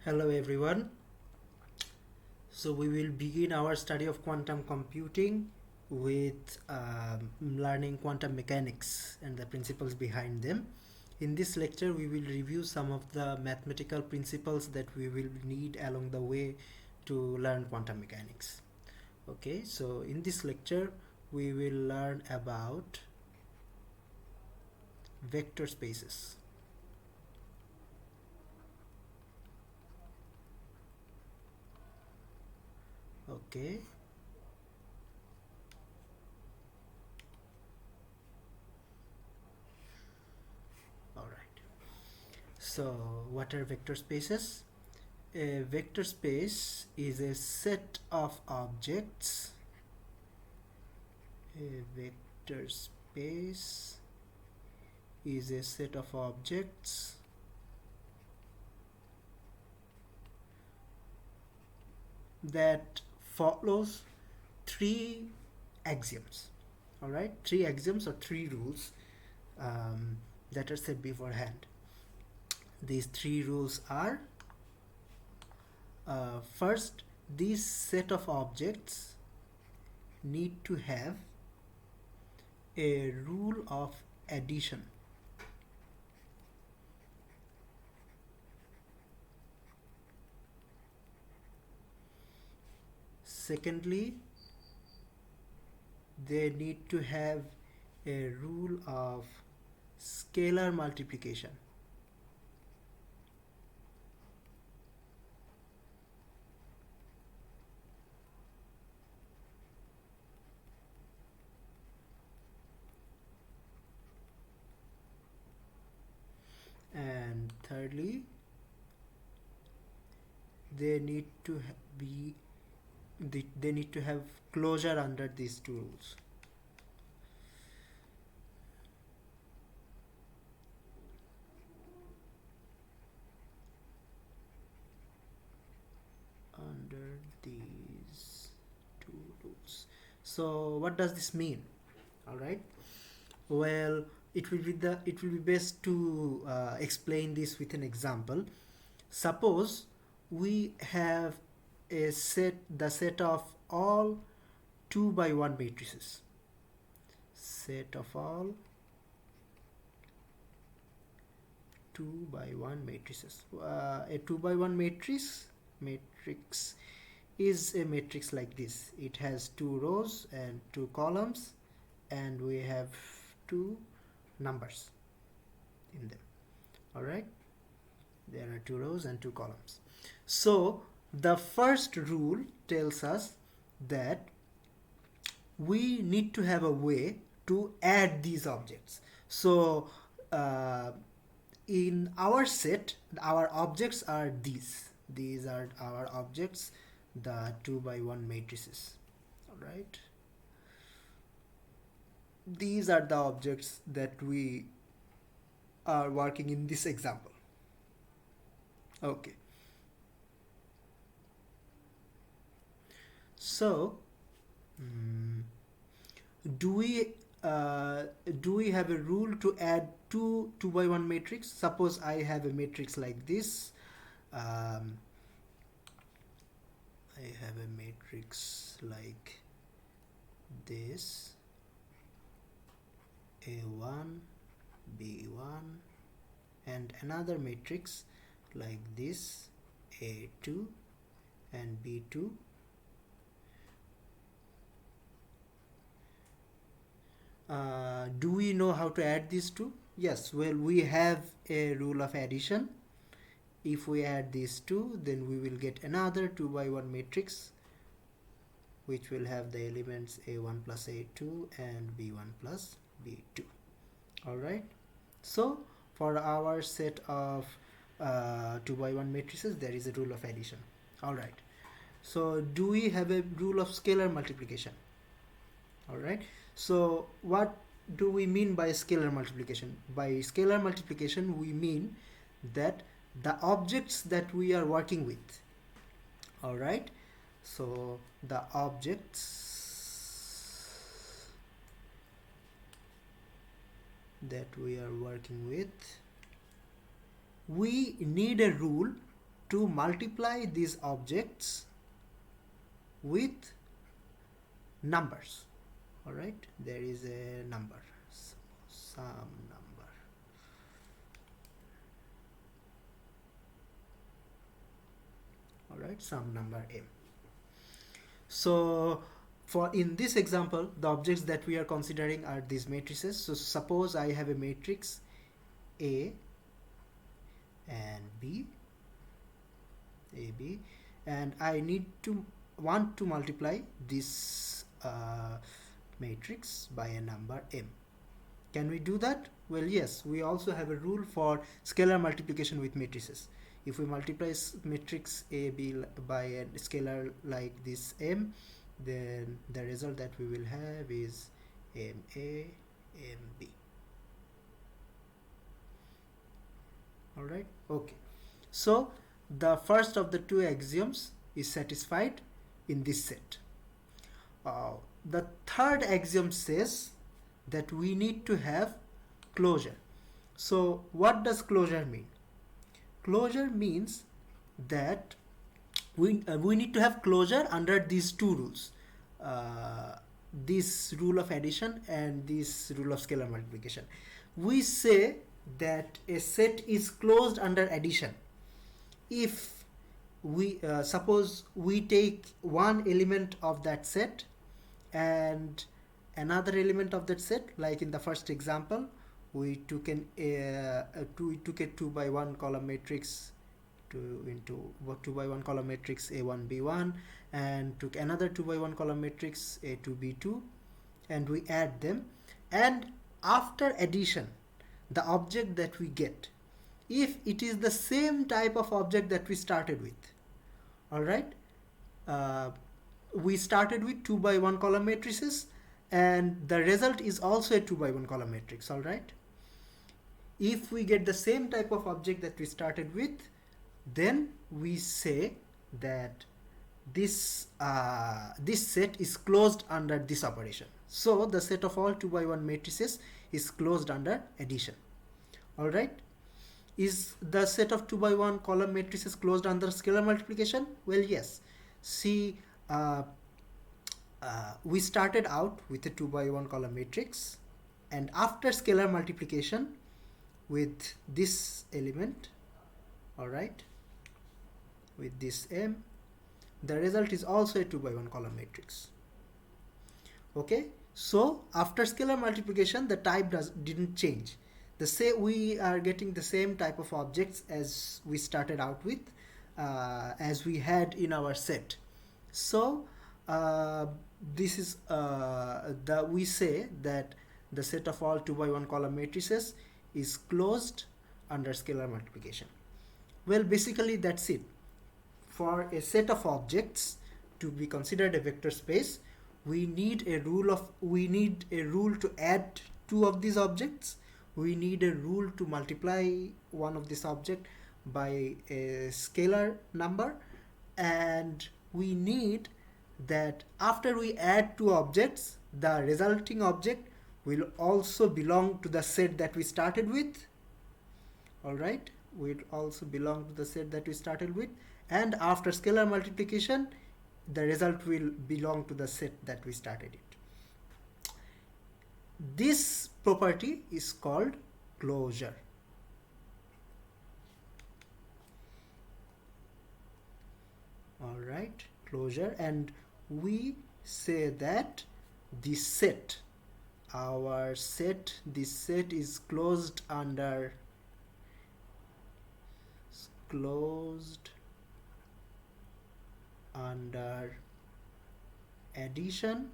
Hello everyone. So we will begin our study of quantum computing with learning quantum mechanics and the principles behind them. In this lecture we will review some of the mathematical principles that we will need along the way to learn quantum mechanics. Okay, so in this lecture we will learn about vector spaces. Okay, all right. So what are vector spaces? A vector space is a set of objects. A vector space is a set of objects that follows three axioms. All right, three axioms or three rules that are set beforehand. These three rules are first, this set of objects need to have a rule of addition. Secondly, they need to have a rule of scalar multiplication. And thirdly, they need to be they need to have closure under these two rules. Under these two rules. So what does this mean? All right. Well, it will be best to explain this with an example. Suppose we have the set of all 2 by 1 matrices. Set of all 2 by 1 matrices. A 2 by 1 matrix is a matrix like this. It has 2 rows and 2 columns, and we have 2 numbers in them. All right, there are 2 rows and 2 columns. So the first rule tells us that we need to have a way to add these objects. So in our set, our objects are these are our objects, the 2 by 1 matrices. All right, these are the objects that we are working in this example. Okay, so do we do we have a rule to add two by one matrix? Suppose I have a matrix like this. I have a matrix like this: A1, B1, and another matrix like this: A2 and B2. Do we know how to add these two? Yes, well, we have a rule of addition. If we add these two, then we will get another 2 by 1 matrix, which will have the elements A1 plus A2 and B1 plus B2. Alright, so for our set of 2 by 1 matrices, there is a rule of addition. Alright, so do we have a rule of scalar multiplication? Alright, so what do we mean by scalar multiplication? By scalar multiplication, we mean that the objects that we are working with, alright, so the objects that we are working with, we need a rule to multiply these objects with numbers. All right, there is a number, some number. All right, some number m. So in this example, the objects that we are considering are these matrices. So suppose I have a matrix A and B, AB, and I want to multiply this matrix by a number m. Can we do that? Well, yes, we also have a rule for scalar multiplication with matrices. If we multiply matrix AB by a scalar like this m, then the result that we will have is MA, MB. All right, okay. So the first of the two axioms is satisfied in this set. The third axiom says that we need to have closure. So what does closure mean? Closure means that we need to have closure under these two rules, this rule of addition and this rule of scalar multiplication. We say that a set is closed under addition if we suppose we take one element of that set and another element of that set, like in the first example we took a 2 by 1 column matrix into 2 by 1 column matrix A1 B1 and took another 2 by 1 column matrix A2 B2, and we add them, and after addition the object that we get, if it is the same type of object that we started with, all right, we started with 2 by 1 column matrices and the result is also a 2 by 1 column matrix, all right. If we get the same type of object that we started with, then we say that this set is closed under this operation. So the set of all 2 by 1 matrices is closed under addition. All right. Is the set of 2 by 1 column matrices closed under scalar multiplication? Well, yes. See, we started out with a 2 by 1 column matrix, and after scalar multiplication with this element, all right, with this m, the result is also a 2 by 1 column matrix. Okay, so after scalar multiplication the type didn't change. We are getting the same type of objects as we started out with, as we had in our set. So this is we say that the set of all 2 by 1 column matrices is closed under scalar multiplication. Well, basically that's it. For a set of objects to be considered a vector space, we need a rule to add two of these objects. We need a rule to multiply one of this object by a scalar number, and we need that after we add two objects, the resulting object will also belong to the set that we started with. All right, will also belong to the set that we started with, and after scalar multiplication the result will belong to the set that we started it. This property is called closure. All right, closure. And we say that this set, this set is closed under addition,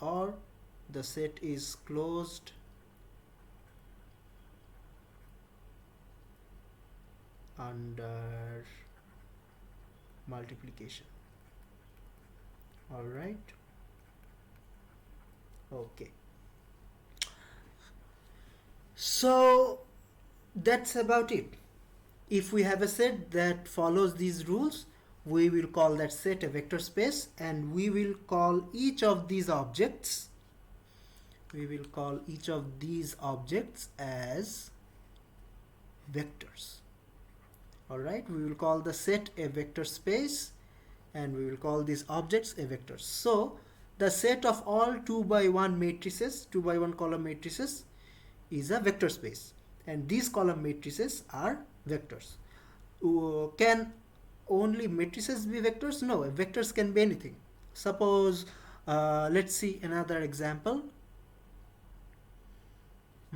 or the set is closed under multiplication. All right, okay, so that's about it. If we have a set that follows these rules, we will call that set a vector space, and we will call each of these objects as vectors. All right, we will call the set a vector space, and we will call these objects a vector. So the set of all 2 by 1 matrices, 2 by 1 column matrices, is a vector space, and these column matrices are vectors. Can only matrices be vectors? No, vectors can be anything. Suppose let's see another example.